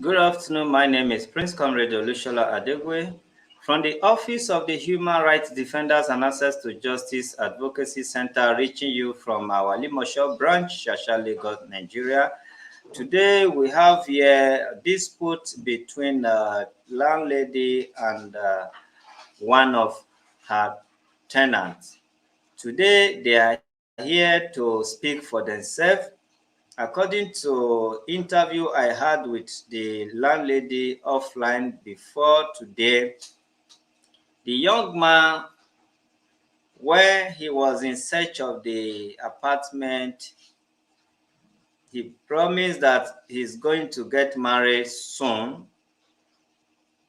Good afternoon. My name is Prince Comrade Olusola Adegwe from the Office of the Human Rights Defenders and Access to Justice Advocacy Center, reaching you from our Limosho branch, Shasha, Lagos, Nigeria. Today we have here a dispute between landlady and one of her tenants. Today they are here to speak for themselves. According to interview I had with the landlady offline before today, the young man, when he was in search of the apartment, he promised that he's going to get married soon.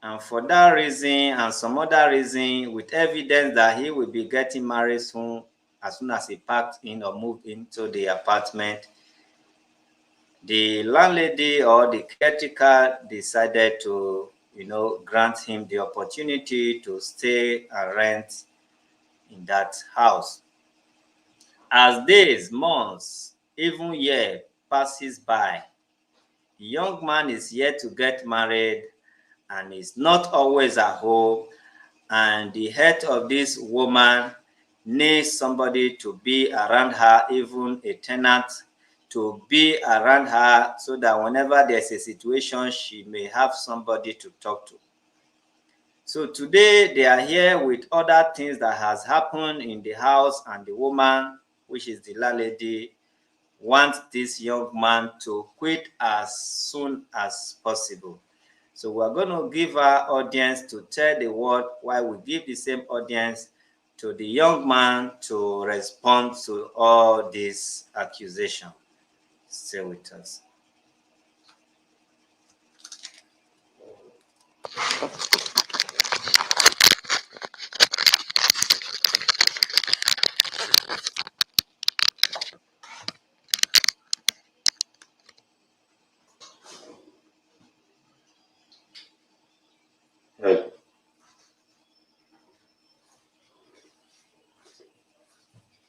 And for that reason and some other reason, with evidence that he will be getting married soon as he packed in or moved into the apartment, the landlady or the caretaker decided to, grant him the opportunity to stay and rent in that house. As days, months, even year passes by, the young man is yet to get married and is not always at home. And the head of this woman needs somebody to be around her, even a tenant to be around her, so that whenever there's a situation, she may have somebody to talk to. So today they are here with other things that has happened in the house, and the woman, which is the landlady, wants this young man to quit as soon as possible. So we're going to give our audience to tell the world, while we give the same audience to the young man to respond to all these accusations. Stay with us. Right.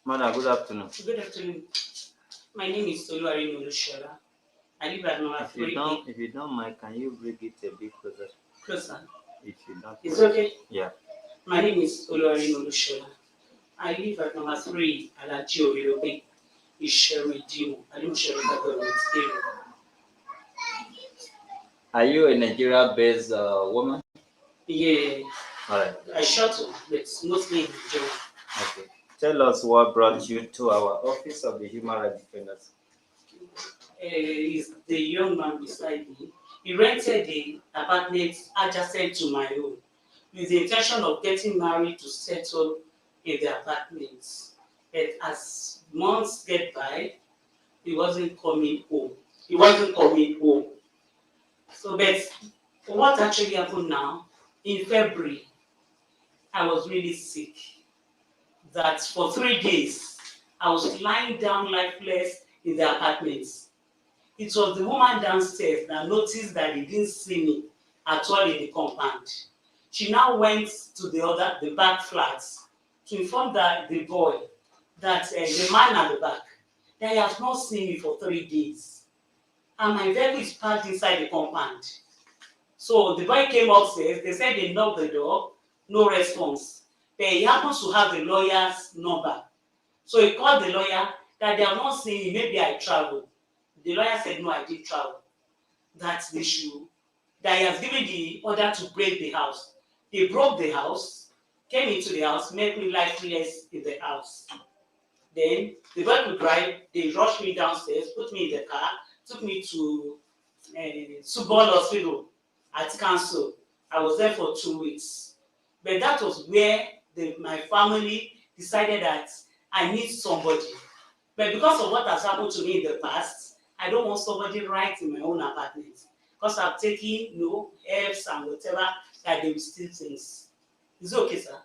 Madam, good afternoon. Good afternoon. My name is Oluwarinu. I live at number 3. If you don't mind, can you bring it a bit closer? Closer. If you don't. It's okay? Yeah. My name is Oluwarinu. I live at number 3, Alajio Yobe, Isheredimo, Alimushere government area. Are you a Nigeria-based woman? Yeah. All right. I shuttle, but mostly in Nigeria. Okay. Tell us what brought you to our Office of the Human Rights Defenders. Is the young man beside me. He rented the apartment adjacent to my own with the intention of getting married to settle in the apartment. But as months get by, he wasn't coming home. So, but what actually happened now, in February, I was really sick. That for 3 days, I was lying down lifeless in the apartment. It was the woman downstairs that noticed that he didn't see me at all in the compound. She now went to the back flats to inform the boy, the man at the back, that he has not seen me for 3 days. And my vehicle is parked inside the compound. So the boy came upstairs, they said they knocked the door, no response. But he happens to have the lawyer's number. So he called the lawyer that they have not seen me, maybe I traveled. The lawyer said, no, I did travel. That's the issue. That he has given the order to break the house. They broke the house, came into the house, made me lifeless in the house. Then the boy could drive, they rushed me downstairs, put me in the car, took me to Subol Hospital at Council. I was there for 2 weeks. But that was where my family decided that I need somebody. But because of what has happened to me in the past, I don't want somebody right in my own apartment. Because I've taken herbs and whatever that they will steal things. Is it okay, sir?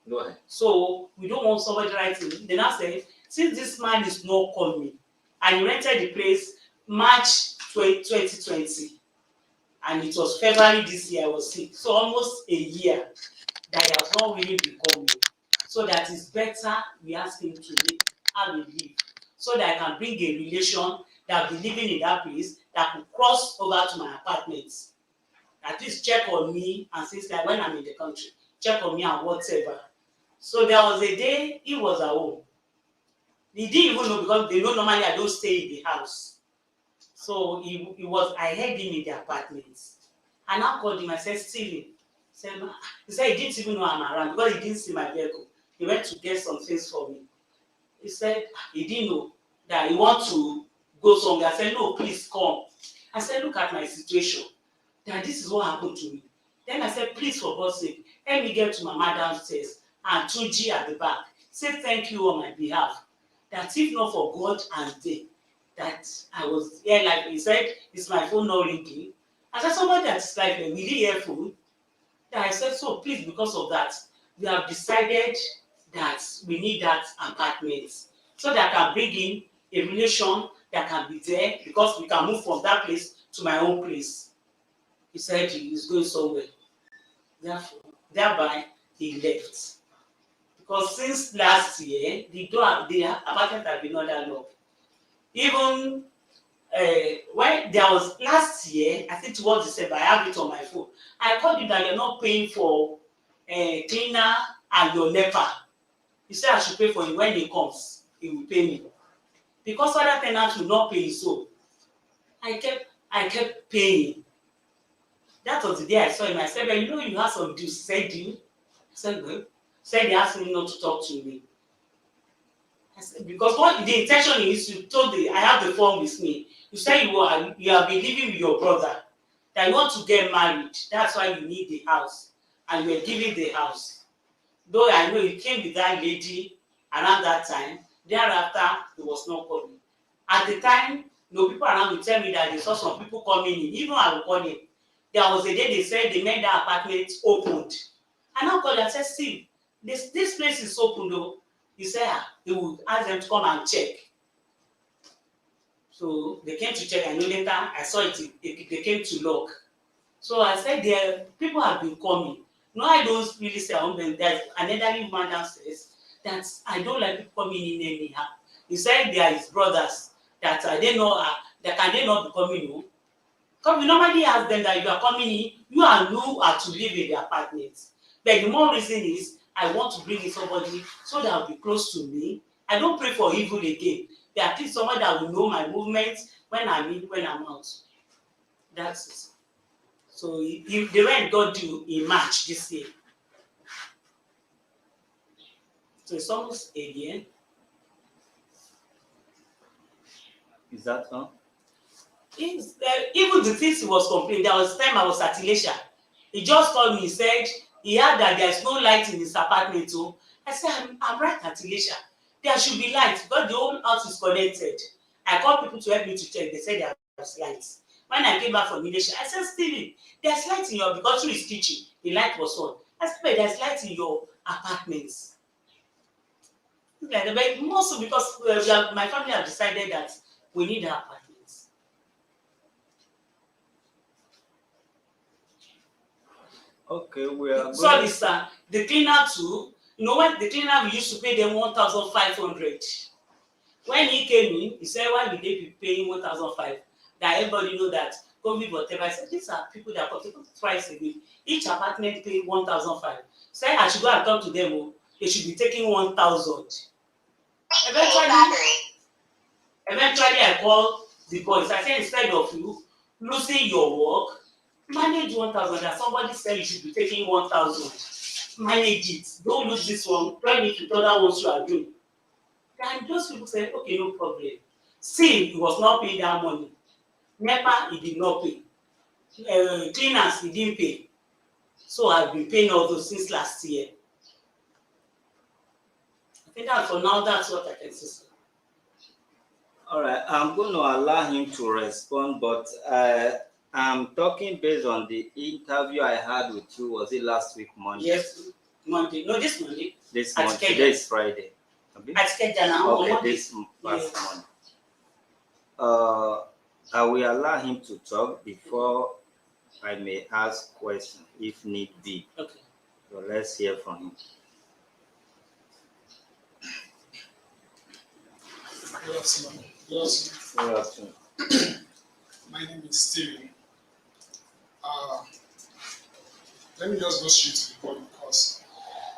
Go ahead. So we don't want somebody right in. Then I said, since this man is not coming, and he rented the place March 2020, and it was February this year I was sick. So almost a year that he has not really been coming. So that it's better we ask him to have a leave, so that I can bring a relation that will be living in that place that could cross over to my apartment. At least check on me and things like when I'm in the country, check on me and whatever. So there was a day he was at home. He didn't even know because they know normally I don't stay in the house. So I heard him in the apartment. I now called him, I said, Steven. He said he didn't even know I'm around because he didn't see my vehicle. He went to get some things for me. He said he didn't know that he wants to go somewhere. I said, no, please come. I said, look at my situation. That this is what happened to me. Then I said, please, for God's sake, let me get to Mama downstairs and Tunji at the back. Say thank you on my behalf. That if not for God and they, that I was here, like he said, is my phone not ringing? I said, somebody that's like a really earful. That I said, so please, because of that, we have decided that we need that apartment so that I can bring in a relation that can be there because we can move from that place to my own place. He said he is going somewhere. Thereby, he left. Because since last year, the apartment has been under lock. Even when there was last year, I think towards December, I have it on my phone. I called you that you're not paying for cleaner and your NEPA. He said I should pay for him when he comes. He will pay me. Because other tenants will not pay, so I kept paying. That was the day I saw him. I said, well, you know you have some dues. He said, do you? I said, well. He said they asked me not to talk to me. I said, because what the intention is, you told me, I have the form with me. You said you have been living with your brother, that you want to get married. That's why you need the house. And you were giving the house. Though I know you came with that lady around that time, thereafter, it was not coming. At the time, people around will tell me that they saw some people coming in. Even I will call him. There was a day they said they made that apartment opened. I now called and said, Steve, this place is open though. He said, he would ask them to come and check. So they came to check, and later I saw it, they came to lock. So I said, people have been coming. No, I don't really say there's an elderly woman downstairs that I don't like people coming in anyhow. He said they are his brothers that they know that can they not be coming in. Because we normally ask them that if you are coming in, you are new to live in the apartment. But the more reason is I want to bring in somebody so that will be close to me. I don't pray for evil again. But at least someone that will know my movements when I'm in, when I'm out. That's it. So the rent got due in March this year. So it's almost a year. Is that all? Even the things he was complaining, there was time I was at Elisha. He just called me, he said he heard that there's no light in his apartment too. I said, I'm right at Elisha. There should be light because the whole house is connected. I called people to help me to check. They said there's lights. When I came back from Mediation, I said, Steven, there's light in your, because through his kitchen, the light was on. I said, but there's light in your apartments. Like, but mostly because my family have decided that we need our apartments. Okay, we are. Sorry, sir. The cleaner too. When the cleaner, we used to pay them 1,500. When he came in, he said, why would they be paying 1,500? That everybody know that COVID, whatever. I said, these are people that come twice a week. Each apartment pay 1,500. Say I should go and talk to them. Oh, they should be taking 1,000. Eventually, I called the boys. I said, instead of you losing your work, manage 1,000. That somebody said you should be taking 1,000. Manage it. Don't lose this one. Try it with other ones you are doing. And those people said, okay, no problem. Still, he was not paying that money. NEPA, he did not pay. Cleaners, he didn't pay. So I've been paying all those since last year. I think that for now, that's what I can say. All right, I'm going to allow him to respond, but I'm talking based on the interview I had with you. Was it last week, Monday? Yes, Monday. No, this Monday. This Monday. Today is Friday. Okay, this past Monday. I will allow him to talk before I may ask questions if need be. Okay. So let's hear from him. Yes. Good afternoon. My name is Steven. Let me just go straight to the point because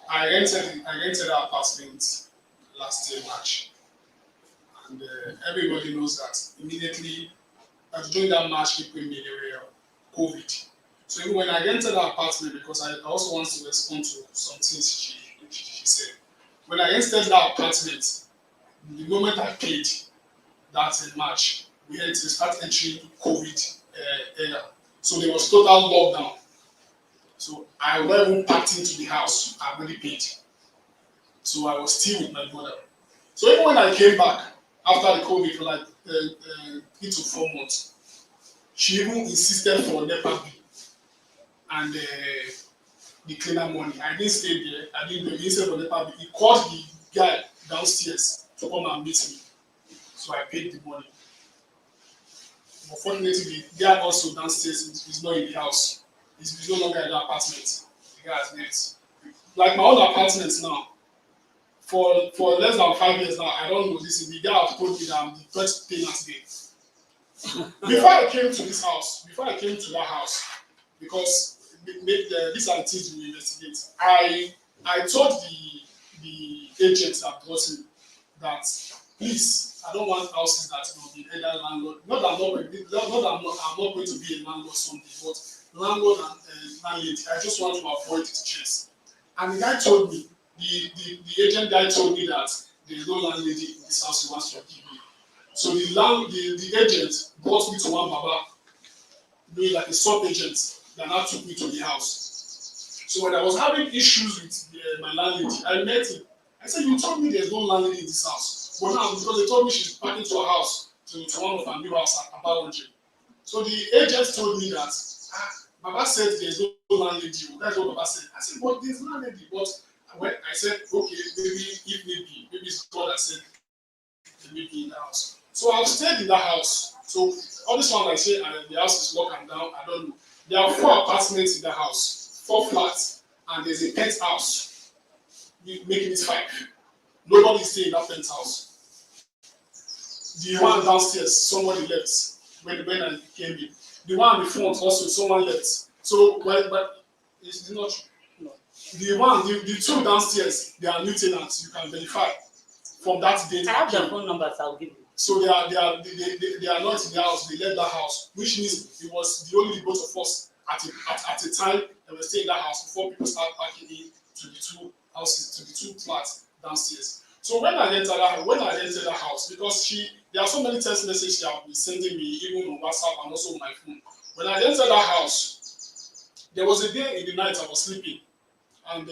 I rented an apartment last year March, and everybody knows that immediately during that March April May area COVID. So even when I rented that apartment, because I also want to respond to some things she said. When I rented that apartment, the moment I paid that in March, we had to start entering COVID era. So there was total lockdown. So I wasn't even packed into the house. I already paid. So I was still with my brother. So even when I came back after the COVID for like 3 to 4 months, she even insisted for NEPA bill and the cleaner money. I didn't stay there. I didn't insist for NEPA bill. He called the guy downstairs to come and meet me. So I paid the money. Unfortunately, the guy also downstairs is not in the house. He's no longer in the apartment. The guy has left. Like my own apartment now, for less than 5 years now, I don't know this. The guy has told me that I'm the first tenant there. Before I came to that house, because these are the things we investigate, I told the agents that brought me that please, I don't want houses that will be either landlord. Not that I'm not going to be a landlord someday, but landlord and landlady. I just want to avoid stress. And the guy told me, the agent guy told me that there is no landlady in this house he wants to give me. So the agent brought me to one baba, doing like a sub agent that now took me to the house. So when I was having issues with my landlady, I met him. I said, you told me there's no landlady in this house. But now, because they told me she's packing to her house, to one of her new house at Abaronje. So the agent told me that, Baba said there's no landlady. That's what Baba said. I said, but there's no landlady. But when I said, okay, maybe it's God that said they may be in the house. So I've stayed in that house. So all this one I say, the house is locked and down, I don't know. There are 4 apartments in the house, 4 flats, and there's a penthouse, making it 5. Nobody is staying in that penthouse. The one downstairs, somebody left when I came in. The one in the front also, someone left. So, but it's not true. No. The 2 downstairs, they are new tenants. You can verify from that date. I have their phone numbers. I'll give you. So they are not in the house. They left that house, which means it was only the both of us at a time that were staying in that house before people start packing in to the 2 houses, to the 2 flats downstairs. So when I entered that house, because there are so many text messages she have been sending me, even on WhatsApp and also on my phone. When I entered that house, there was a day in the night I was sleeping, and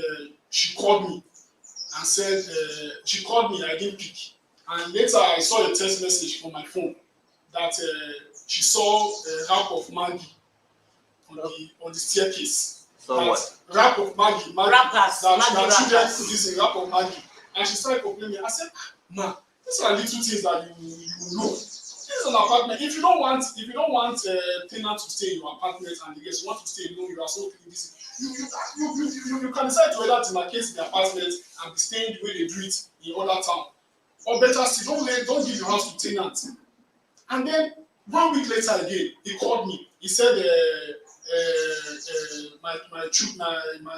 she called me and said, I didn't pick. And later I saw a text message on my phone that she saw a wrap of Maggie on the staircase. So what? Wrap of Maggie. Wrappers. That children put this in wrap of Maggie. And she started complaining. I said, ma, these are little things that you know. This is an apartment. If you don't want tenant to stay in your apartment and the guests want to stay alone, you are so clean. You can decide to whether to vacate the apartment and be staying the way they do it in other town. Or better still, don't give your house to tenants. And then 1 week later again, he called me. He said my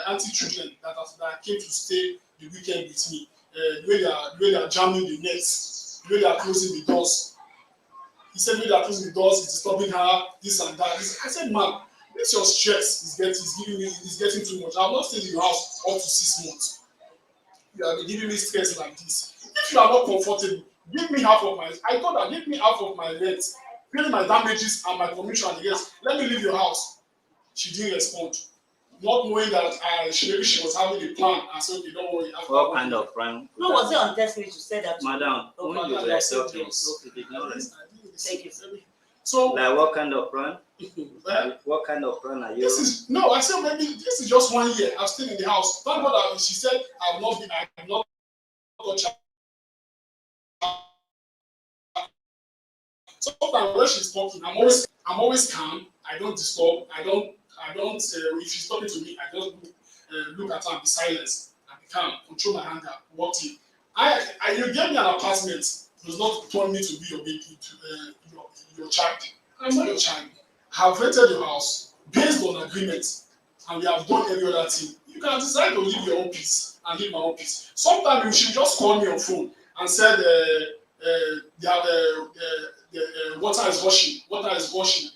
auntie children that came to stay the weekend with me, the way they are jamming the nets, the way they are closing the doors. He said, the way they are closing the doors, it's disturbing her, this and that. I said, man, this your stress is getting too much. I will not stay in your house up to 6 months. You have been giving me stress like this. If you are not comfortable, give me half of my. I told her, give me half of my rent, pay my damages and my commission and the rest. Let me leave your house. She didn't respond, not knowing that maybe she was having a plan. And so, okay, don't worry. What kind of plan? No, was it on text message you said that? Madam, when you were talking, you did not respond. Thank you. So, like what kind of plan? What kind of plan are you? I said maybe this is just 1 year. I'm still in the house. Thank God that she said I will not touch her. Sometimes when she's talking, I'm always calm. I don't disturb. I don't. If she's talking to me, I just look at her and be silent and be calm, control my anger, walk in. You gave me an apartment does not turn me to be your baby, your child. I'm not your child. I have rented your house based on agreement, and we have done every other thing. You can decide to live your own peace and live my own peace. Sometimes you should just call me on phone and said water is washing. Water is washing.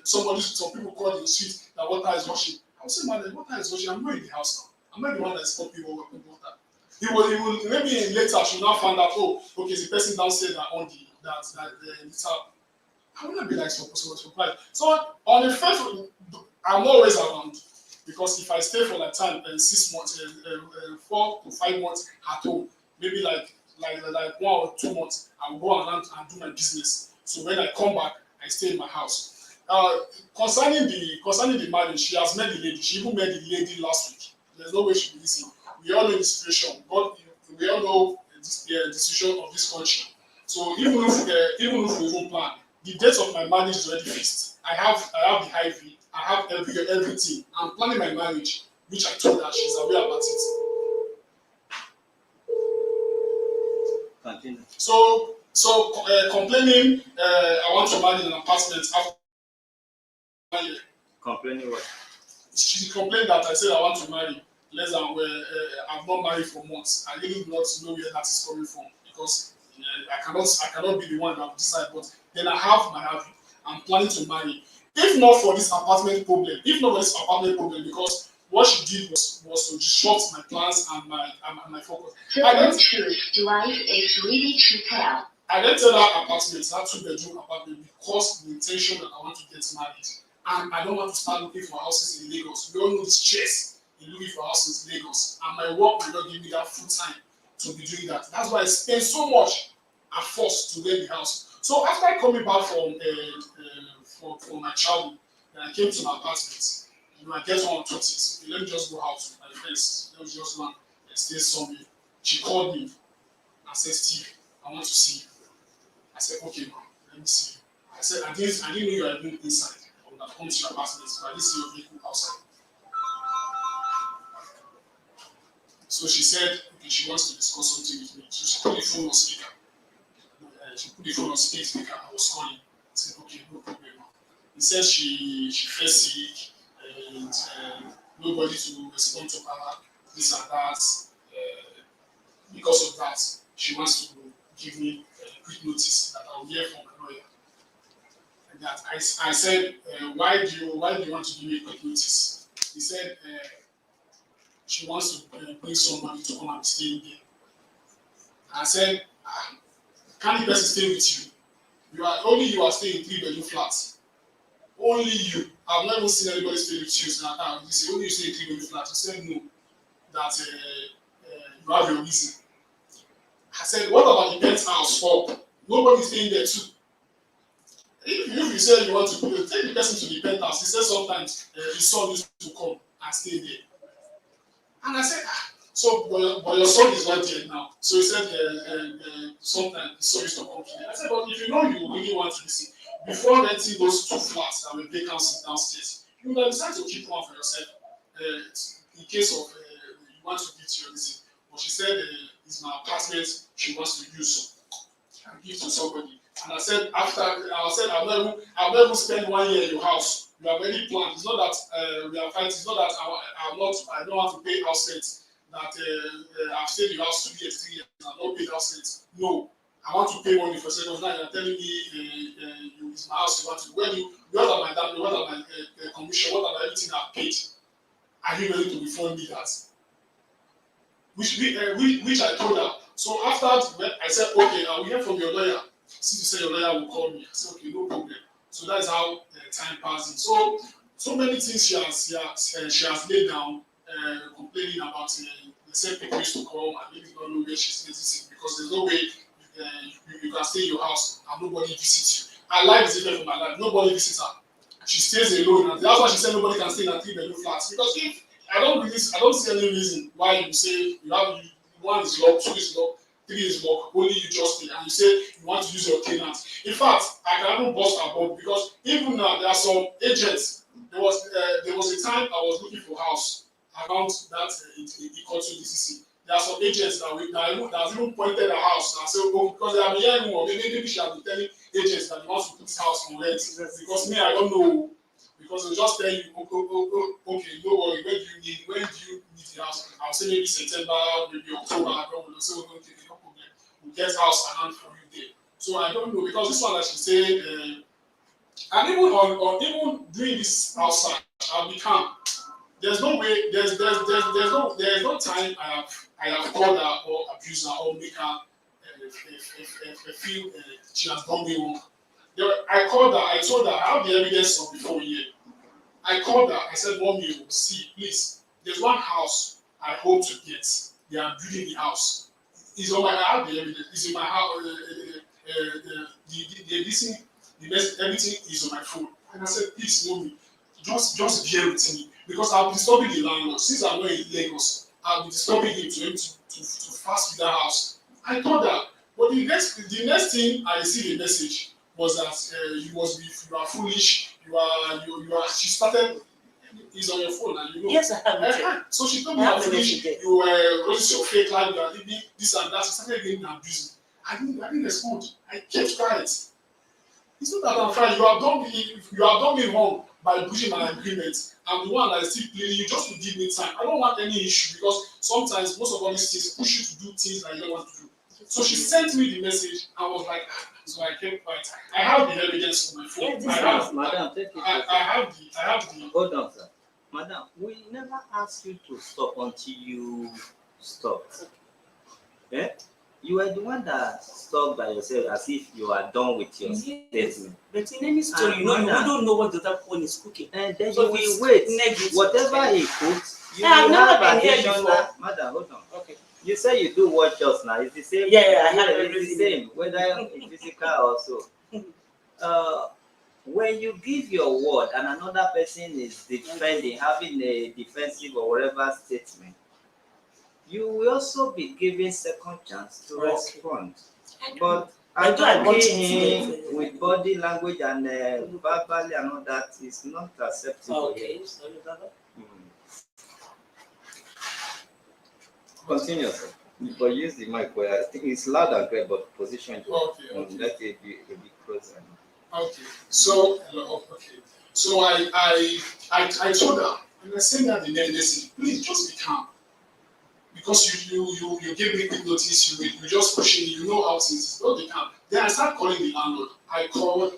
Some people call in the street that water is washing. I will say, man, water is washing. I'm not in the house now. I'm not the one that is copying water. He will maybe later should now find out, oh, okay, the person downstairs that on the tap. I will not be like surprised. So on the first, I'm always around because if I stay for like time 6 months, 4 to 5 months at home, maybe like 1 or 2 months, I will go around and do my business. So when I come back, I stay in my house. Concerning the marriage, she has met the lady. She even met the lady last week. There's no way she will listen. We all know the situation. We all know the situation of this country. So even if we don't plan, the date of my marriage is already fixed. I have the IV. I have everything. I'm planning my marriage, which I told her. She's aware about it. Continue. So complaining, I want to marry in an apartment after 1 year. Complaining what? She complained that I said I want to marry less than I've not married for months. I really do not know where that is coming from because I cannot be the one that will decide. But then I have my habit. I'm planning to marry. If not for this apartment problem, because what she did was to disrupt my plans and my focus. The Bluetooth device is ready to pair. I rented that apartment, that 2-bedroom apartment, because the intention that I want to get married. And I don't want to start looking for houses in Lagos. We all know the stress in looking for houses in Lagos. And my work will not give me that full time to be doing that. That's why I spend so much at first to rent the house. So after coming back from my travel, then I came to my apartment. I get one or two things. Okay, let me just go out with my friends. Let me just go and stay somewhere. She called me and said, Steve, I want to see you. I said, okay, ma'am, let me see you. I said, I didn't know you were even inside. I would have come to your apartment, but I didn't see your vehicle outside. So she said, okay, she wants to discuss something with me. So she put the phone on speaker. I was calling. I said, okay, no problem. He said she fell sick and nobody to respond to her, this and that. Because of that, she wants to give me a quick notice that I will hear from my lawyer. And that I said, why do you want to give me a quick notice? He said she wants to bring somebody to come and stay in there. I said, can the person stay with you? You are staying in 3-bedroom flats. Only you. I've never seen anybody stay with you. So you say only you stay in 3-bedroom flats. He said no. That you have your reason. I said, what about the penthouse? Nobody staying there too. If you say you want to take the person to the penthouse, he said sometimes his son used to come and stay there. And I said, so but your son is not there now. So he said sometimes his son used to come to there. I said, but if you know you really want to listen, before renting those 2 flats that were vacant downstairs, you would have decided to keep one for yourself in case of you want to give to your listen. But she said it's my apartment she wants to use and give to somebody. And I said I've never even spent 1 year in your house. We have already planned. It's not that we are fighting. It's not that I don't want to pay house rent. That I've stayed in the house 2 years, 3 years, and I've not paid house rent. No, I want to pay money for second. Now you're telling me it's my house. You want to what are my damage? What are my commission? What are everything I've paid? Are you ready to refund me that? Which I told her. So after I said, okay, I will hear from your lawyer. Since you say your lawyer will call me, I said, okay, no problem. So that's how time passing. So many things she has laid down, complaining about the same people used to come and maybe don't know where she's visiting because there's no way you can stay in your house and nobody visits you. Her life is different from my life. Nobody visits her. She stays alone, and that's why she said nobody can stay in a 3-bedroom flat. Because if I don't see any reason why you say one is locked, 2 is locked, 3 is locked, only you just stay, and you say you want to use your tenant. In fact, I can even bust her board because even now there are some agents. There was a time I was looking for house around that Ikotu DCC. there are some agents that has even pointed her house and say, oh, because they have been hearing more, maybe she has been telling agents that they want to put this house on rent. Because me, I don't know. Because they'll just tell you, okay, no worry, when do you need the house? I'll say maybe September, maybe October, I don't know. So we'll take no problem. We'll get house around for you there. So I don't know, because this one, as she said, and even even doing this outside, I'll be calm. There's no way, there's no time I have called her or abused her or make her feel she has done me wrong. I called her, I told her, I have the evidence of before here. I called her, I said, Mommy, see, please, there's one house I hope to get. They are building the house. It's on my, I have the evidence, it's in my house, everything is on my phone. And I said, please, Mommy, just bear with me, because I'll be disturbing the landlord. Since I'm not in Lagos, I'll be disturbing him to fast with that house. I told her, but the next thing I received a message was that you are foolish, you are. She started. It's on your phone, and you know. Yes, I have it. So she told me you are foolish. You were running your fake life. You are living this and that. She started getting abused. I didn't respond. I kept quiet. It's not that I'm fine. You have done me wrong by breaching my agreement. I'm the one that is still pleading you just to give me time. I don't want any issue, because sometimes most of all these things push you to do things that you don't want to do. So she sent me the message. I was like, so I kept quiet. I have the evidence on my phone. Madam, take it. I have the. Hold on, sir. Madam, we never asked you to stop until you stopped. Yeah? You were the one that stopped by yourself as if you are done with your statement. But in any story, you don't know what the other one is cooking. And then So you will wait. Whatever he cooks, you will have additional. Madam, hold on. Okay. You say you do watch us now. It's the same. Yeah, I have it's the same, whether it's physical or so. When you give your word and another person is defending, having a defensive or whatever statement, you will also be given second chance to respond. But attacking him with body language and verbally and all that is not acceptable. Okay, sorry about that. Continue, sir. But use the mic where I think it's loud and clear, but position it. Okay. Let it be a bit closer. Okay. So I told her, and I said that the next day, please just be calm. Because you gave me quick notice, you just pushing me, you know how things is. Don't be calm. Then I start calling the landlord. I called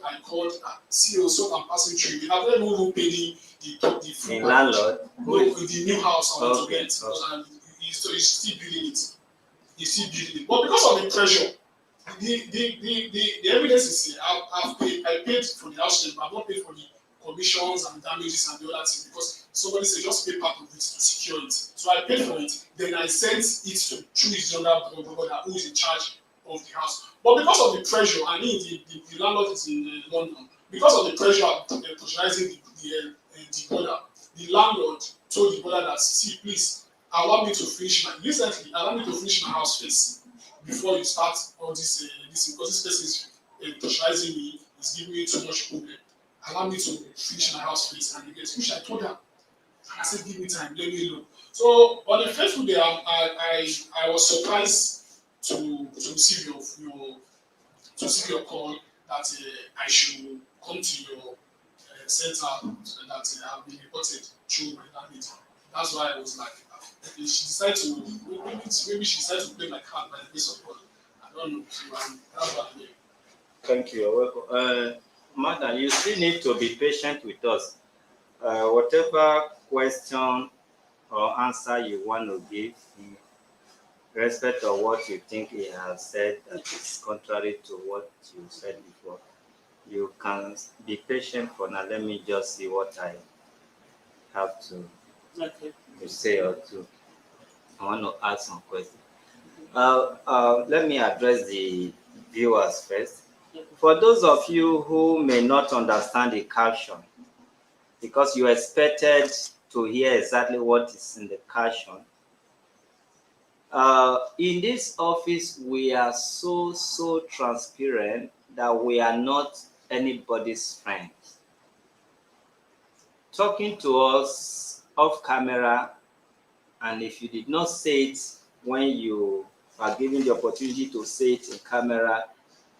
CEO, so I'm passing through. I don't even pay the full landlord? No, the new house I want to get. Okay. He's still building it. But because of the pressure, the evidence is here. I paid for the house rent, but I've not paid for the commissions and damages and the other things, because somebody said just pay part of it to secure it. So I paid for it. Then I sent it through his younger brother who is in charge of the house. But because of the pressure, and the landlord is in London, because of the pressure of pressurizing the brother, the landlord told the brother that, see, please, allow me to finish my house first before you start all this because this person is pressurizing me, is giving me too much problem. Allow me to finish my house first, and again, which I told her. And I said, give me time, let me know. So on the fateful day, I was surprised to receive your call that I should come to your center that have been reported through my landlady. That's why I was like, maybe she decided to play my card by the grace of God. I don't know. So that's what I mean. Thank you. You're welcome. Madam, you still need to be patient with us. Whatever question or answer you want to give, in respect of what you think he has said that is contrary to what you said before, you can be patient for now. Let me just see what I have to say or two. I want to ask some questions. Let me address the viewers first. For those of you who may not understand the caption, because you expected to hear exactly what is in the caption, in this office, we are so transparent that we are not anybody's friends. Talking to us off camera, and if you did not say it when you are given the opportunity to say it in camera,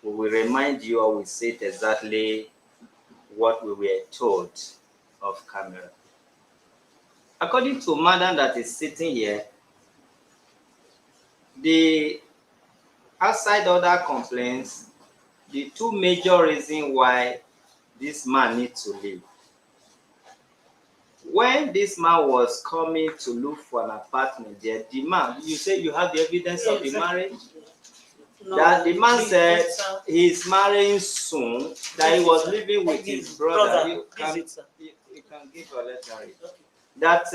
we will remind you or we say it exactly what we were told off camera. According to madam that is sitting here, the outside other complaints, the two major reasons why this man needs to leave. When this man was coming to look for an apartment there, the man, you say you have the evidence of the marriage? No, That the man said sir. he's marrying soon, that he was living with his brother. You can give your letter. That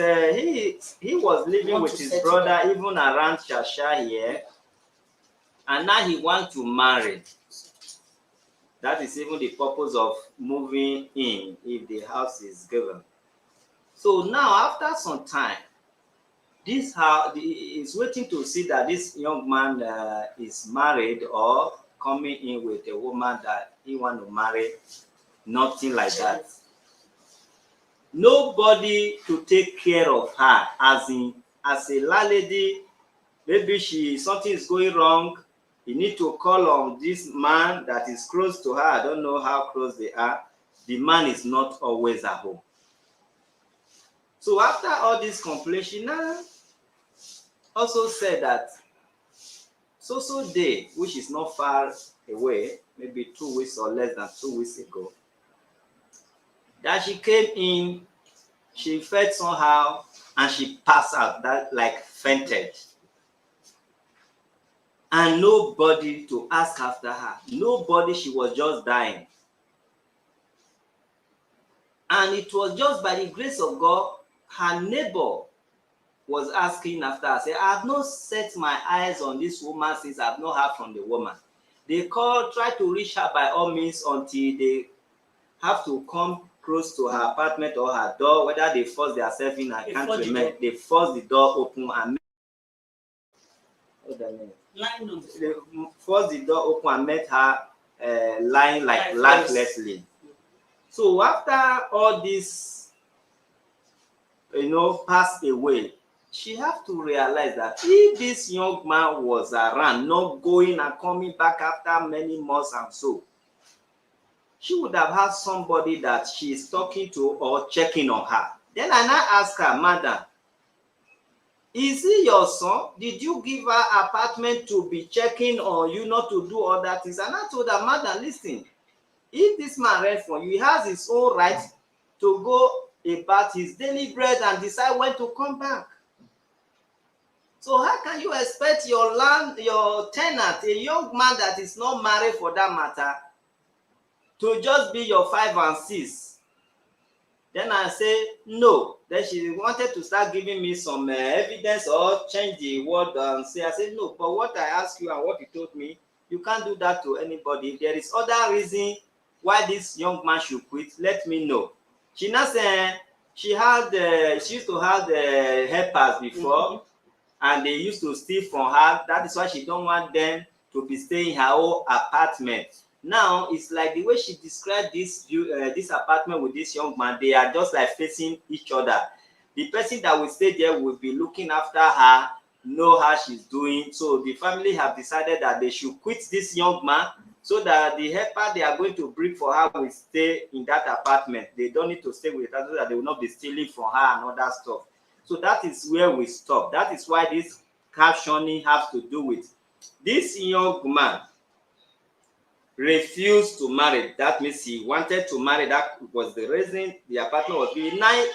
he was living with his brother even around Shasha here, and now he wants to marry. That is even the purpose of moving in if the house is given. So now, after some time, this house is waiting to see that this young man is married or coming in with a woman that he want to marry. Nothing like that. Nobody to take care of her, as a landlady. Maybe something is going wrong. You need to call on this man that is close to her. I don't know how close they are. The man is not always at home. So after all this complaint, she now also said that so day, which is not far away, maybe 2 weeks or less than 2 weeks ago, that she came in, she felt somehow, and she passed out, that like fainted. And nobody to ask after her. Nobody, she was just dying. And it was just by the grace of God, her neighbor was asking after her, say, I have not set my eyes on this woman since I have not heard from the woman. They try to reach her by all means until they have to come close to her apartment or her door, whether they force themselves in, I can't remember. They force the door open and they forced the door open and met her lying like lifelessly. So after all this, passed away, she have to realize that if this young man was around, not going and coming back after many months and so, she would have had somebody that she is talking to or checking on her. Then I now ask her, madam, is he your son? Did you give her apartment to be checking on you, not to do other things? And I told her, madam, listen, if this man rent for you, he has his own right to go about his daily bread and decide when to come back. So how can you expect your tenant, a young man that is not married for that matter, to just be your 5 and 6? Then I say no. Then she wanted to start giving me some evidence or change the word and say, I said no, but what I asked you and what you told me, you can't do that to anybody. If there is other reason why this young man should quit, let me know. She now said she used to have the helpers before, and they used to steal from her. That is why she don't want them to be staying in her own apartment. Now it's like the way she described this apartment with this young man, they are just like facing each other. The person that will stay there will be looking after her, know how she's doing. So the family have decided that they should quit this young man so that the helper they are going to bring for her will stay in that apartment. They don't need to stay with her so that they will not be stealing from her and other stuff. So that is where we stop. That is why this captioning has to do with this young man refused to marry. That means he wanted to marry. That was the reason the apartment was given. Now,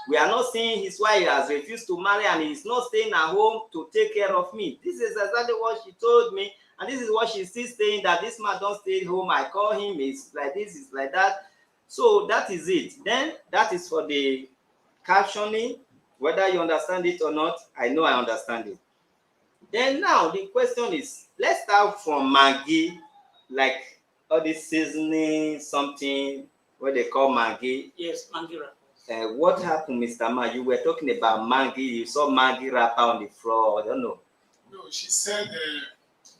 we are not saying his wife has refused to marry and he is not staying at home to take care of me. This is exactly what she told me, and this is what she's still saying, that this man don't stay at home. I call him, it's like this, it's like that. So that is it. Then that is for the captioning. Whether you understand it or not, I know I understand it. Then now the question is, let's start from Maggi, like all this seasoning, something what they call Maggi. Yes, Maggi wrapper. What happened, Mr. Ma? You were talking about Maggi. You saw Maggi wrapper on the floor. I don't know. No, she said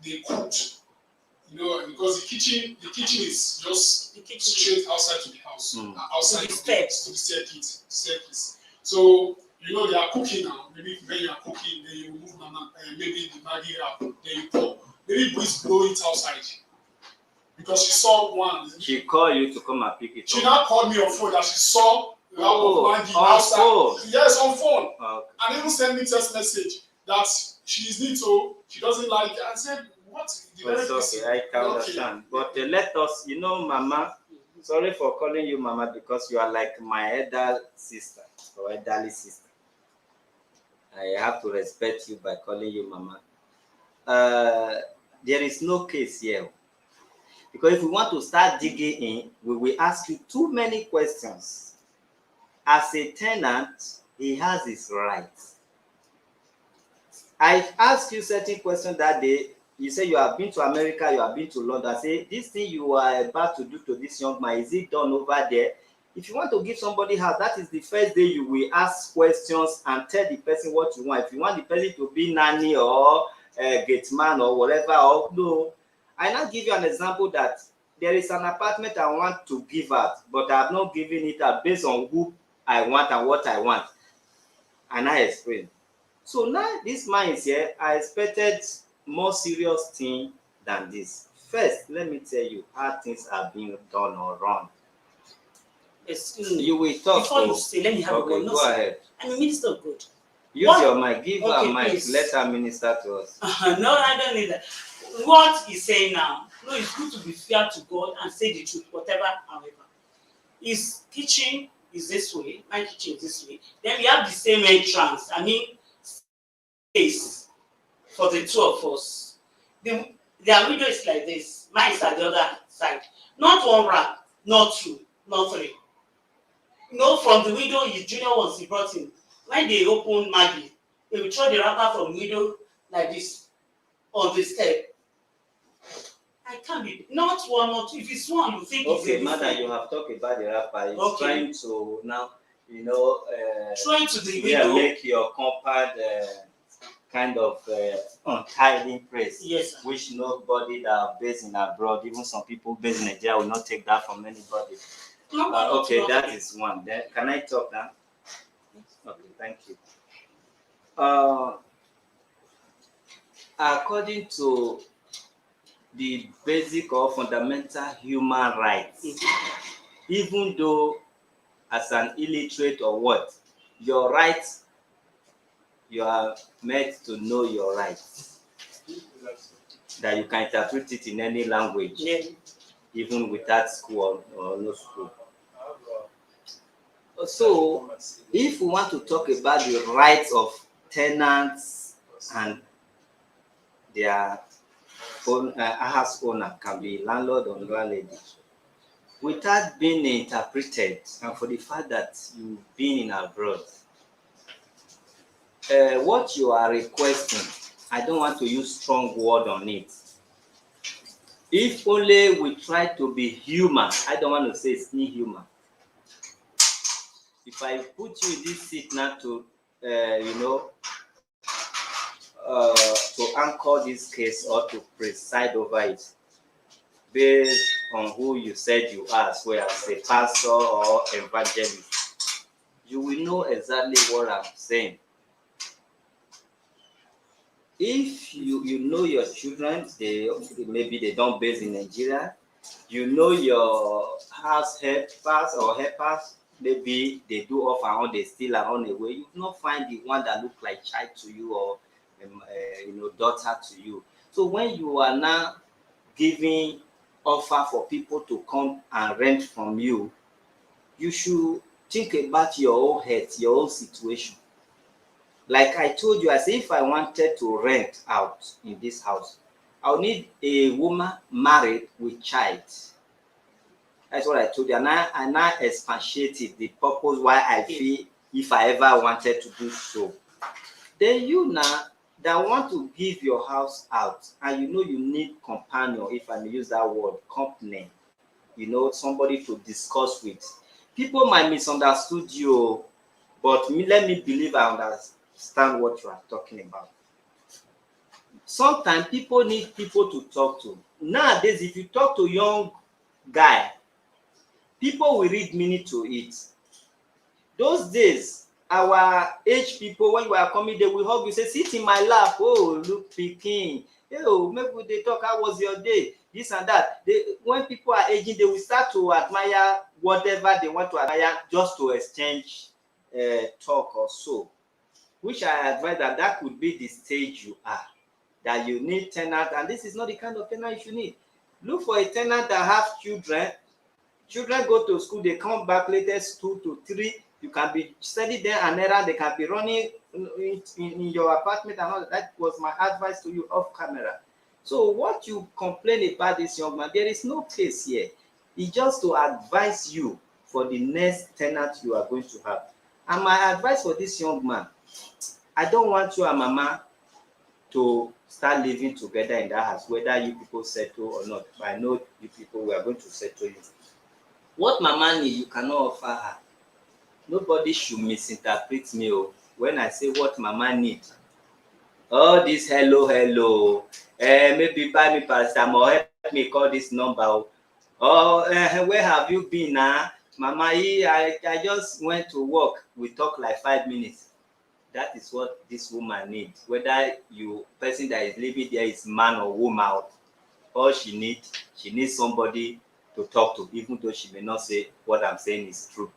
they cooked. Because the kitchen is just straight outside to the house, outside to the staircase. So you know, they are cooking now. Maybe when you are cooking, then you remove maybe the Maggi wrap, then you pour. Maybe please blow it outside. Because she saw one. She called you to come and pick it up. She now called me on phone that she saw the wrap of Maggi on outside. Phone. Yes, on phone. Okay. And even sent me text message that she is need to, she doesn't like it. I said, what? It's okay, I can understand. But let us, you know, Mama, sorry for calling you Mama because you are like my elder sister or elderly sister. I have to respect you by calling you Mama. There is no case here. Because if we want to start digging in, we will ask you too many questions. As a tenant, he has his rights. I asked you certain questions that day. You say you have been to America, you have been to London. I say, this thing you are about to do to this young man, is it done over there? If you want to give somebody house, that is the first day you will ask questions and tell the person what you want. If you want the person to be nanny or gate man or whatever, or no. I now give you an example that there is an apartment I want to give out, but I have not given it out based on who I want and what I want. And I explain. So now this man is here. I expected more serious thing than this. First, let me tell you how things are being done or run. Excuse me. You will talk. Before you say, let me have okay, a word. No, go ahead. I'm a minister of God. Use What? your mic. Give her Okay, a mic. please. Let her minister to us. No, I don't need that. What he's saying now, no, it's good to be fair to God and say the truth, whatever, however. His kitchen is this way, my kitchen is this way. Then we have the same entrance. I mean, space for the two of us. Their window is like this. Mine is at the other side. Not one rack, not two, not three. You know, from the window, his junior ones he brought in. When they open Maggie, they will throw the wrapper from window like this on the step. I can't be not one or two. If it's one, you think it's okay, madam, you have talked about the rapper. He's trying to now, you know, trying to the window. make your compound kind of untidy place. Yes, which nobody that are based in abroad, even some people based in Nigeria, will not take that from anybody. Okay, that is one. Then can I talk now? Okay, thank you. According to the basic or fundamental human rights, even though as an illiterate or what, your rights, you are meant to know your rights. That you can interpret it in any language, even without school or no school. So, if we want to talk about the rights of tenants and their own house owner, can be landlord or landlady, without being interpreted, and for the fact that you've been in abroad, what you are requesting, I don't want to use strong word on it. If only we try to be human, I don't want to say it's inhuman. If I put you in this seat now to, to anchor this case or to preside over it, based on who you said you are, as well as a pastor or evangelist, you will know exactly what I'm saying. If you know your children, maybe they don't base in Nigeria, you know your house helpers or helpers, maybe they do off and on, they still are on the way. You do not find the one that look like child to you or daughter to you. So when you are now giving offer for people to come and rent from you, you should think about your own health, your own situation. Like I told you, I said, if I wanted to rent out in this house, I'll need a woman married with child. That's what I told you. And I now expatiated the purpose why I feel if I ever wanted to do so. Then you now that want to give your house out, and you know you need companion, if I may use that word, company, somebody to discuss with. People might misunderstood you, but let me believe I understand what you are talking about. Sometimes people need people to talk to. Nowadays, if you talk to young guy, people will read meaning to it. Those days, our age people, when you are coming, they will hug you, say, sit in my lap. Oh, look, pikin. Oh, maybe they talk, how was your day? This and that. When people are aging, they will start to admire whatever they want to admire just to exchange talk or so. Which I advise that could be the stage you are. That you need tenant, and this is not the kind of tenant you should need. Look for a tenant that has children. Children go to school, they come back latest 2 to 3. You can be studying there and there, they can be running in your apartment and all. That was my advice to you off camera. So what you complain about this young man, there is no case here. It's just to advise you for the next tenant you are going to have. And my advice for this young man, I don't want you and mama to start living together in that house, whether you people settle or not. I know you people, we are going to settle you. What mama need, you cannot offer her. Nobody should misinterpret me when I say what mama need. All this hello, maybe buy me paracetamol, help me call this number. Where have you been now? Mama, I just went to work. We talk like 5 minutes. That is what this woman needs. Whether you person that is living there is man or woman, all she needs somebody to talk to, even though she may not say what I'm saying is true.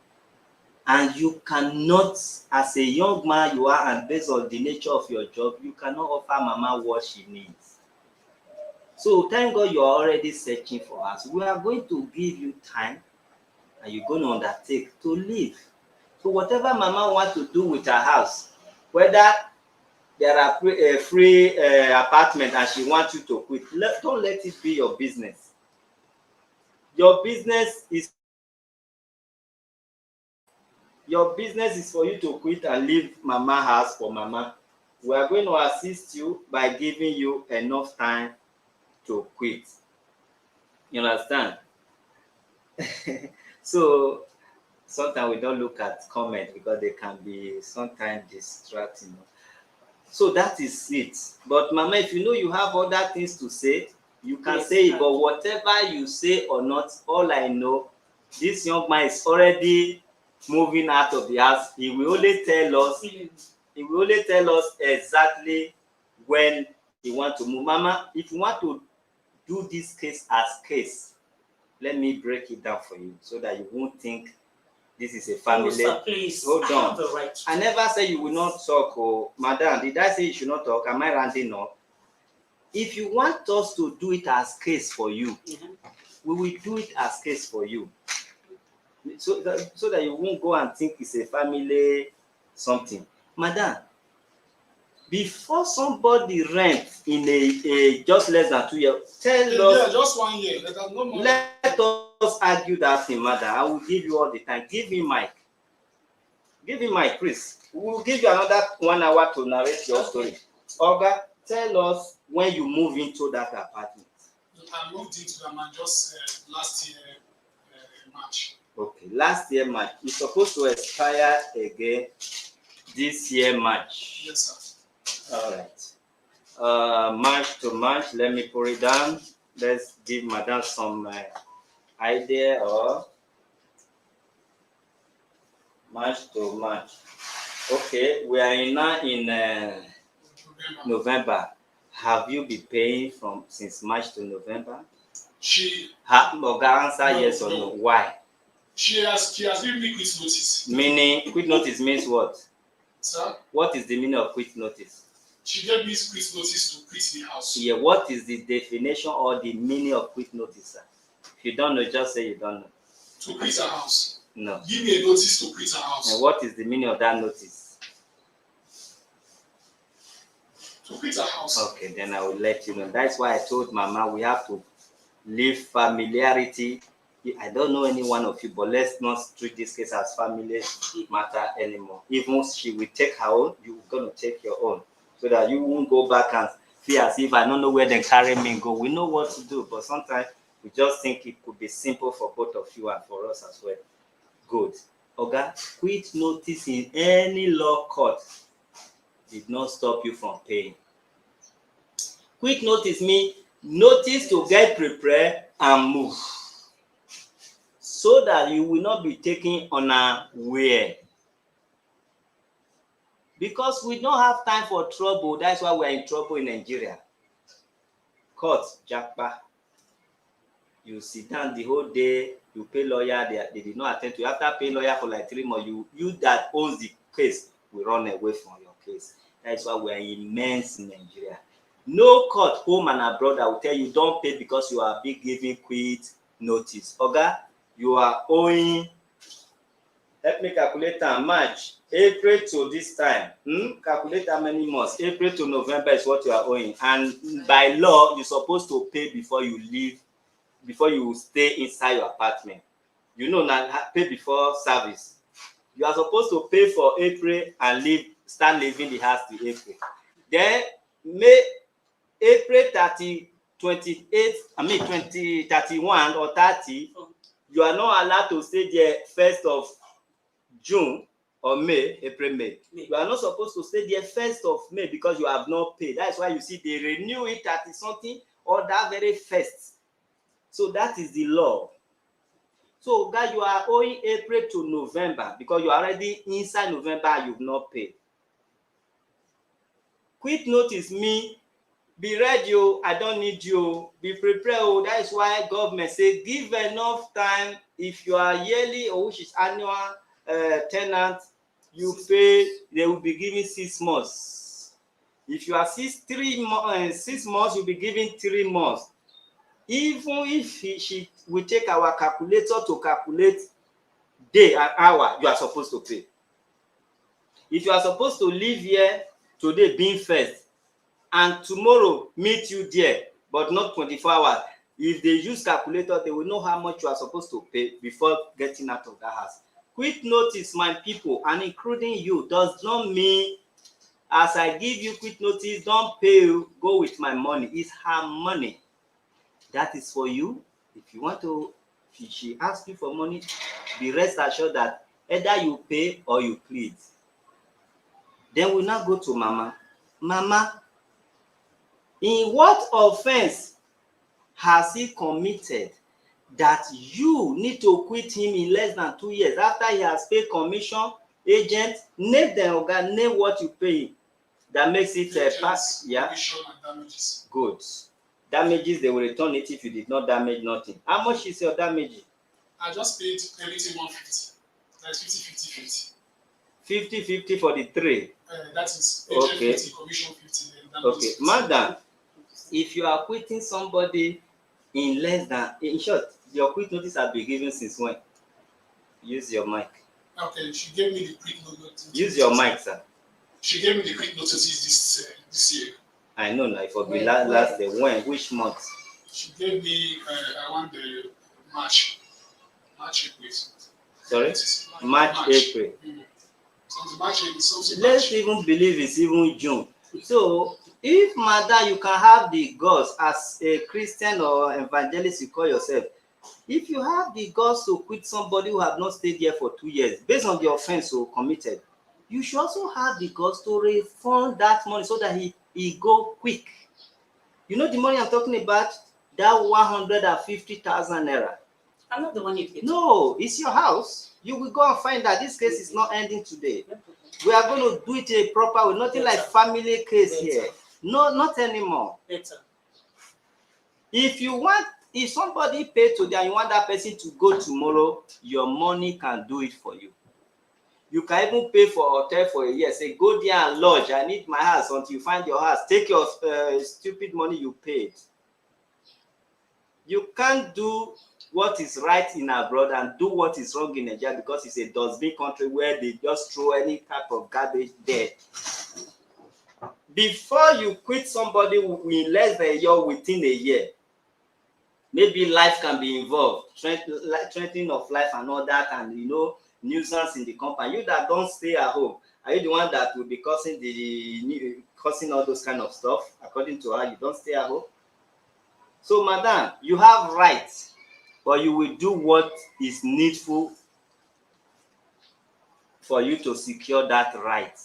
And you cannot, as a young man you are, and based on the nature of your job, you cannot offer mama what she needs. So thank God you are already searching for us. We are going to give you time, and you're going to undertake to live. So whatever mama wants to do with her house, whether there are free apartment and she wants you to quit, don't let it be your business. Your business is for you to quit and leave mama house for mama. We are going to assist you by giving you enough time to quit. You understand? So sometimes we don't look at comments because they can be sometimes distracting. So that is it. But mama, if you know you have other things to say, you can say it. But whatever you say or not, all I know, this young man is already moving out of the house. He will only tell us exactly when he want to move. Mama, if you want to do this case as case, let me break it down for you so that you won't think this is a family. Sir, please. Hold on. Right. I never say you will not talk. Oh, madam, did I say you should not talk? Am I rounding up? If you want us to do it as case for you, we will do it as case for you. So that you won't go and think it's a family something. Madam, before somebody rent in a just less than 2 years, tell us. Yeah, just 1 year. Let us argue that thing, madam. I will give you all the time. Give me mic. Give him mic, Chris. We will give you another 1 hour to narrate your story. Olga, tell us when you move into that apartment. I moved into them just last year March. Okay, last year March. It's supposed to expire again this year March. Yes, sir. All right. March to March. Let me put it down. Let's give madam some idea or March to March. Okay, we are now in November. Have you been paying since March to November? Oga, answer yes or no. Why? She has given me quit notice. Meaning, quit notice means what? Sir? What is the meaning of quit notice? She gave me quit notice to quit the house. Yeah, what is the definition or the meaning of quit notice, sir? If you don't know, just say you don't know. To quit her house. No. Give me a notice to quit her house. And what is the meaning of that notice? To quit her house. Okay, then I will let you know. That's why I told Mama we have to leave familiarity. I don't know any one of you, but let's not treat this case as family matter anymore. Even she will take her own, you're going to take your own. So that you won't go back and feel as if I don't know where they carry me and go. We know what to do, but sometimes we just think it could be simple for both of you and for us as well. Good. Okay, quit notice in any law court did not stop you from paying. Quit notice means notice to get prepared and move, so that you will not be taken unaware. Because we don't have time for trouble. That's why we're in trouble in Nigeria. Court, Jackpa. You sit down the whole day, you pay lawyer, they did not attend to you. After paying lawyer for like 3 months, you that owns the case will run away from your case. That's why we're immense in Nigeria. No court, home and abroad, I will tell you, don't pay because you are big giving quit notice. Oga, you are owing, let me calculate time, March, April to this time. Calculate how many months. April to November is what you are owing. And by law, you're supposed to pay before you leave, before you stay inside your apartment. You know, now pay before service. You are supposed to pay for April and start leaving the house till April. Then April 30, 28, 31 or 30, you are not allowed to stay there 1st of June or May, April, May. You are not supposed to stay there 1st of May because you have not paid. That's why you see they renew it at something or that very 1st. So that is the law. So guys, you are owing April to November because you are already inside November and you've not paid. Quit notice me, be ready, I don't need you, be prepared. That is why government say give enough time. If you are yearly or which is annual tenant, you pay, they will be giving 6 months. If you are 6 months, you'll be giving 3 months. Even if she will take our calculator to calculate day and hour, you are supposed to pay. If you are supposed to live here today being 1st and tomorrow meet you there, but not 24 hours, if they use calculator, they will know how much you are supposed to pay before getting out of that house. Quick notice, my people, and including you, does not mean as I give you quick notice, don't pay, go with my money. It's her money. That is for you. If you want to, if she asks you for money, be rest assured that either you pay or you plead. Then we now go to Mama. Mama, in what offense has he committed that you need to quit him in less than 2 years after he has paid commission, agent, name them, organ, name what you pay him. That makes it a pass. Yeah. Commission and damages. Good. Damages, they will return it if you did not damage nothing. How much is your damage? I just paid everything 150. That's 50, 50 for the 3. That is okay. 50, commission 50. Okay, 50. Madam, if you are quitting somebody in less than, in short, your quit notice has been given since when? Use your mic. Okay, she gave me the quick notice. Use your mic, sir. She gave me the quick notice this year. I know now, for the last day. When? Which month? She gave me around the March, April. Sorry? March. April. Something March, something Let's March. even believe it's even June. So, if Madam, you can have the guts as a Christian or evangelist, you call yourself. If you have the guts to quit somebody who have not stayed here for 2 years, based on the offense you committed, you should also have the guts to refund that money so that he go quick. You know the money I'm talking about? That 150,000 naira. I'm not the one you paid. No, it's your house. You will go and find that this case is not ending today. We are going to do it a proper way, nothing like family case here. No, not anymore. Better. If somebody paid today and you want that person to go tomorrow, your money can do it for you. You can even pay for hotel for a year. Say, go there and lodge. I need my house until you find your house. Take your stupid money you paid. You can't do what is right in abroad and do what is wrong in Nigeria because it's a dustbin country where they just throw any type of garbage there. Before you quit somebody in less than a year, within a year, maybe life can be involved, strengthening of life and all that, and nuisance in the company. You that don't stay at home, are you the one that will be causing all those kind of stuff? According to her, you don't stay at home. So, Madam, you have rights, but you will do what is needful for you to secure that right.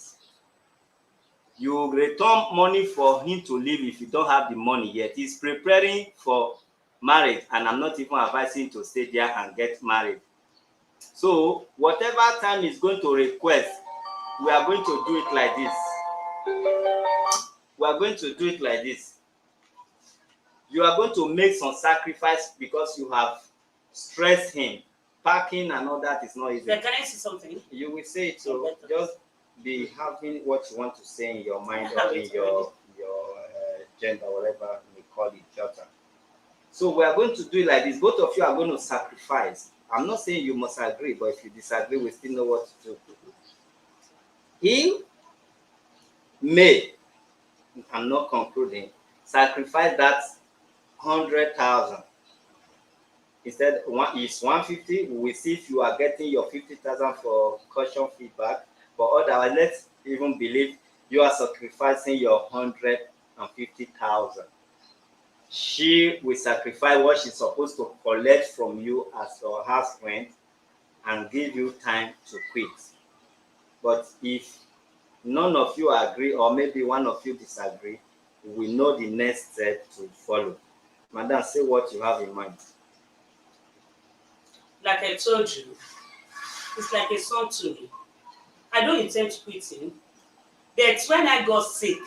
You will return money for him to leave if you don't have the money yet. He's preparing for marriage, and I'm not even advising him to stay there and get married. So, whatever time he's going to request, we are going to do it like this. We are going to do it like this. You are going to make some sacrifice because you have stressed him. Packing and all that is not easy. Then can I say something? You will say it, so just be having what you want to say in your mind or in your gender, whatever you call it, Jota. So we are going to do it like this. Both of you are going to sacrifice. I'm not saying you must agree, but if you disagree, we still know what to do. He may, I'm not concluding, sacrifice that 100,000. Instead, one is 150. We will see if you are getting your 50,000 for caution feedback. But otherwise, let's even believe you are sacrificing your 150,000. She will sacrifice what she's supposed to collect from you as your house rent and give you time to quit. But if none of you agree, or maybe one of you disagree, we know the next step to follow. Madam, say what you have in mind. Like I told you, it's like a son to me. I don't intend to quit him. But when I got sick,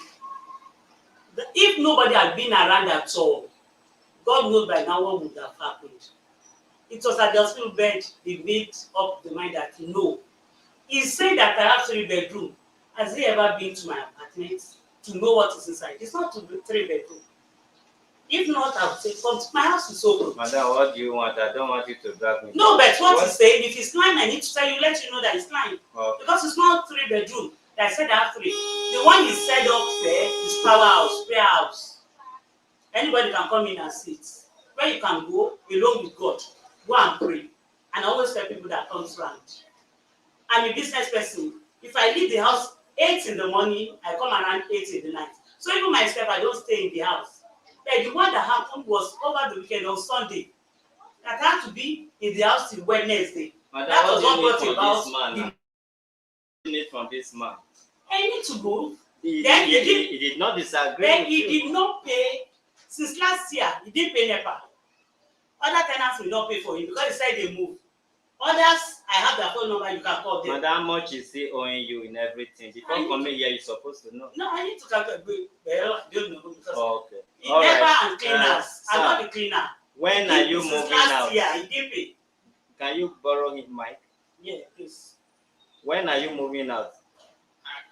if nobody had been around at all, God knows by now what would have happened. It was at the hospital bed they made up the mind that no. He said that I have 3-bedroom. Has he ever been to my apartment to know what is inside? It's not 3-bedroom. If not, I would say, come to my house is open. Madam, what do you want? I don't want you to drag me. No, but what he's saying, if it's lying, I need to tell you, let you know that it's lying. Okay. Because it's not 3-bedroom. I said I have 3. The one he said up there is powerhouse, prayer house. Anybody can come in and sit. Where you can go alone with God, go and pray. And I always tell people that comes around. I'm a business person. If I leave the house 8 in the morning, I come around 8 in the night. So even myself, I don't stay in the house. But the one that happened was over the weekend on Sunday. I had to be in the house till Wednesday. Madam, That was what what do you brought need from about this man? What do you need from this man? I need to go. He did not disagree Then with he you. did not pay. Since last year, he didn't pay NEPA. Other tenants will not pay for him because he said they move. Others, I have their phone number, you can call them. Madam, how much is he owing you in everything? Before coming here, you're supposed to know. No, I need to calculate. Well, I don't know because Okay. he All NEPA right. and cleaners. I'm not the cleaner. When He are did you since moving last out? year, he didn't pay. Can you borrow his mic? Yeah, please. When are you moving out?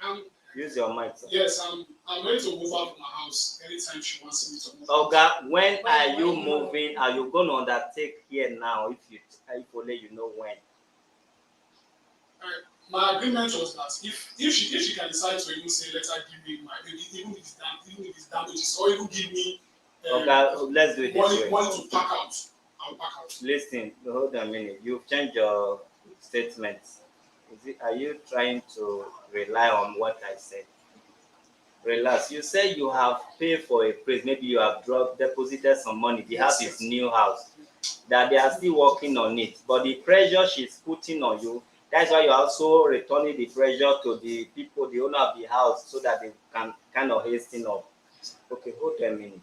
I'm, Use your mic, sir. yes, I'm ready to move out of my house anytime she wants me to move. Oga, when are you when moving? Are you going to undertake here now? If only you know when. My agreement was that if she can decide to even say let her give me my even if it's damages or even give me Oga, let's do it this way. money to pack out, I'll pack out. Listen, hold on a minute. You've changed your statement. Are you trying to rely on what I said? Relax. You said you have paid for a place. Maybe you have deposited some money. The house is new house. That they are still working on it. But the pressure she's putting on you, that's why you're also returning the pressure to the people, the owner of the house, so that they can kind of hasten up. Okay, hold on a minute.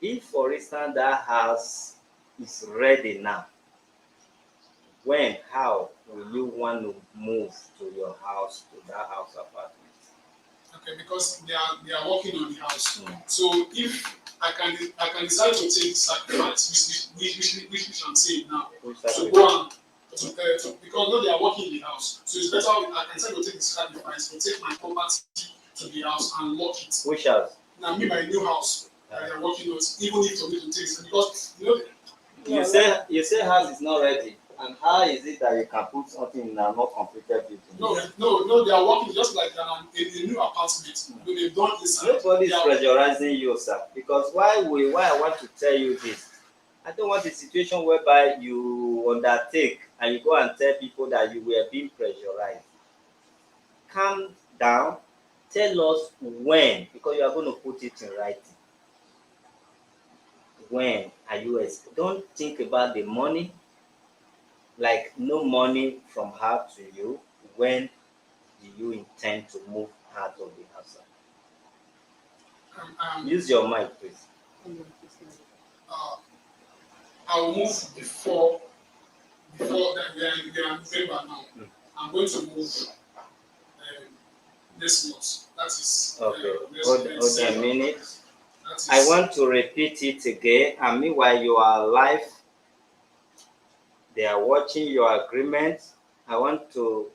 If, for instance, that house is ready now, when, how will you want to move to your house, to that house apartment? Okay, because they are working on the house. So if I can decide to take the sacrifice, which I'm saying now, to go and because no, they are working in the house. So it's better I can decide to take the sacrifice, to take my property to the house and lock it. Which house? Now me my new house that they are working on, even if for me to take it, because You say house is not ready. And how is it that you can put something in a not completed building? No, they are working just like a new apartment. They've done inside. Nobody is pressurizing you, sir. Because why I want to tell you this, I don't want a situation whereby you undertake and you go and tell people that you were being pressurized. Calm down. Tell us when, because you are going to put it in writing. When are you? Don't think about the money. Like no money from her to you. When do you intend to move out of the house? Use your mic, please. I will move before that we are in November now. I'm going to move next month. That is Okay. next Hold month. a minute. That is, I want to repeat it again. And meanwhile, you are live. They are watching your agreement. I want to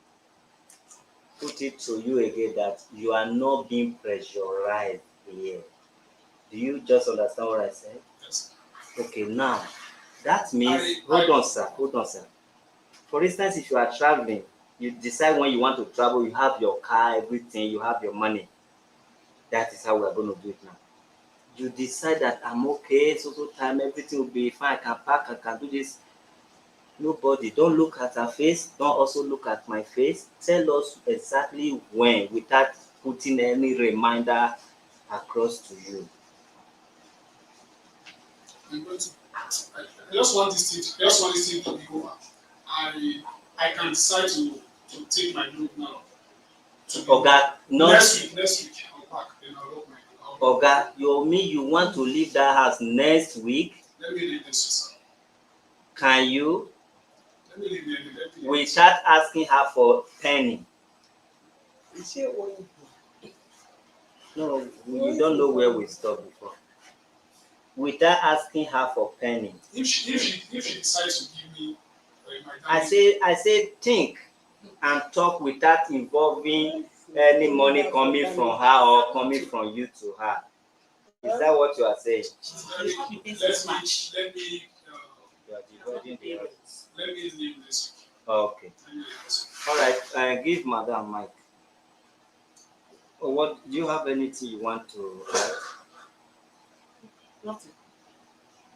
put it to you again that you are not being pressurized here. Do you just understand what I said? yes. Okay, now that means Hold on, sir. For instance, if you are traveling, you decide when you want to travel, you have your car, everything, you have your money. That is how we are going to do it now. You decide that I'm okay, so time, everything will be fine, I can park, I can do this. Nobody, don't look at her face, don't also look at my face. Tell us exactly when without putting any reminder across to you. I'm going to, I just want this thing to be over. I can decide to take my group now. Oga, Next week I'll pack. Then I'll lock my group. Oga, you mean you want to leave that house next week? Let me leave this, sir. Can you? Let me leave it. Without asking her for penny? No, you don't know where we stopped before. Without asking her for penny. If she decides to give me my I say think and talk without involving any money coming from her or coming from you to her. Is that what you are saying? let me You are dividing the house. let me leave this. Okay. All right. Give Madam Mike. What do you have anything you want to add? Nothing.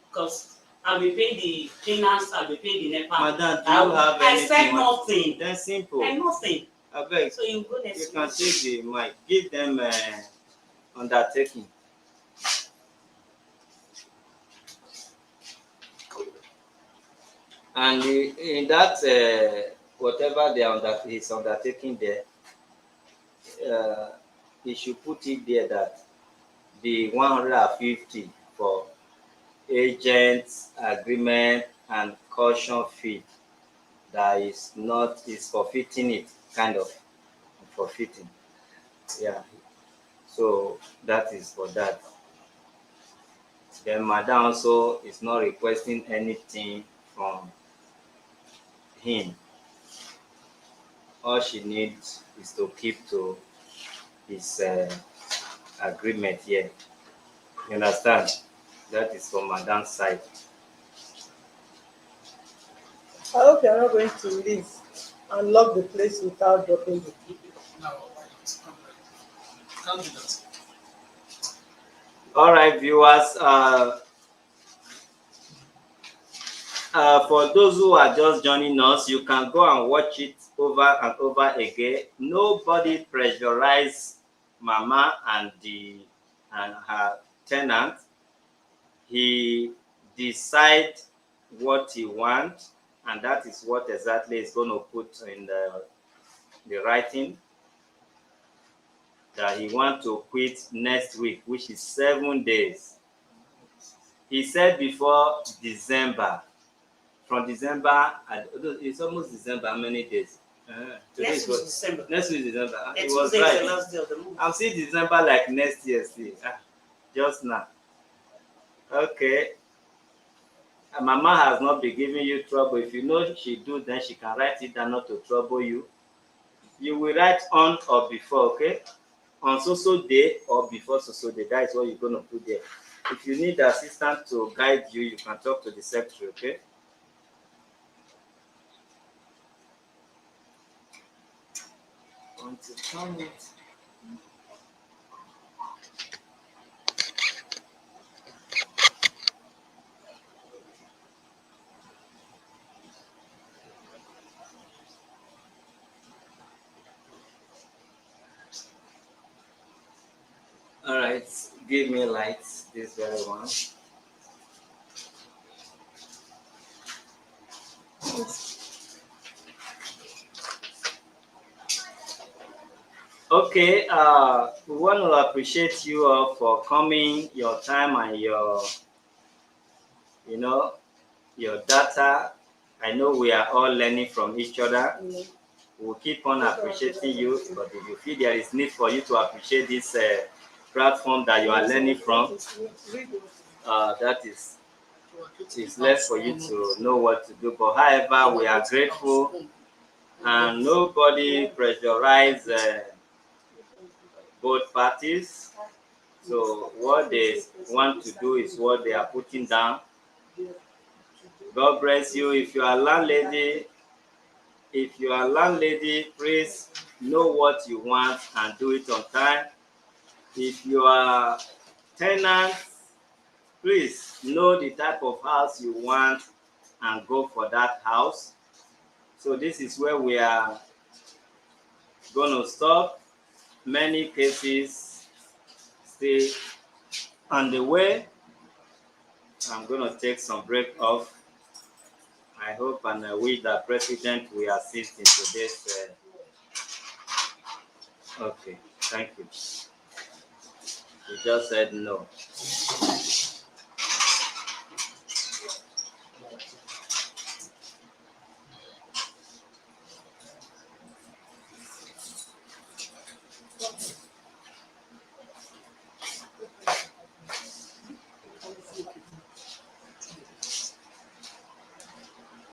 Because I'll be paying the cleaners, I'll be paying the NEPA. Madam, do you have anything? I said nothing. That's simple. And nothing. I beg. So you go next You week. can take the mic. Give them undertaking. And in that whatever he's undertaking there, he should put it there that the 150 for agents agreement and caution fee that is forfeiting it, kind of forfeiting. Yeah. So that is for that. Then Madam also is not requesting anything from him. All she needs is to keep to his agreement here. You understand? That is from Madam's side. I hope you're not going to leave and lock the place without dropping the key. No, why not? Can't do that. All right, viewers. For those who are just joining us, you can go and watch it over and over again. Nobody pressurized Mama and her tenant. He decide what he wants, and that is what exactly is going to put in the writing, that he wants to quit next week, which is 7 days. He said before December. From December, it's almost December. How many days? Next week is December. Next week is December. It Next was week is right. the last day of the month. I'm seeing December like next year still. Just now. Okay. Mama has not been giving you trouble. If you know she do, then she can write it down not to trouble you. You will write on or before, okay? On so day or before so day. That is what you're going to put there. If you need assistance to guide you, you can talk to the secretary, okay? Want to turn it. All right, give me lights, this very one. Okay, we want to appreciate you all for coming, your time and your data. I know we are all learning from each other. We'll keep on appreciating you, but if you feel there is need for you to appreciate this platform that you are learning from, that is it's left for you to know what to do. But however, we are grateful, and nobody pressurize both parties. So what they want to do is what they are putting down. God bless you. If you are landlady, please know what you want and do it on time. If you are tenant, please know the type of house you want and go for that house. So this is where we are going to stop. Many cases still on the way. I'm going to take some break off. I hope and I wish that President will assist in today's. Okay, thank you. He just said no.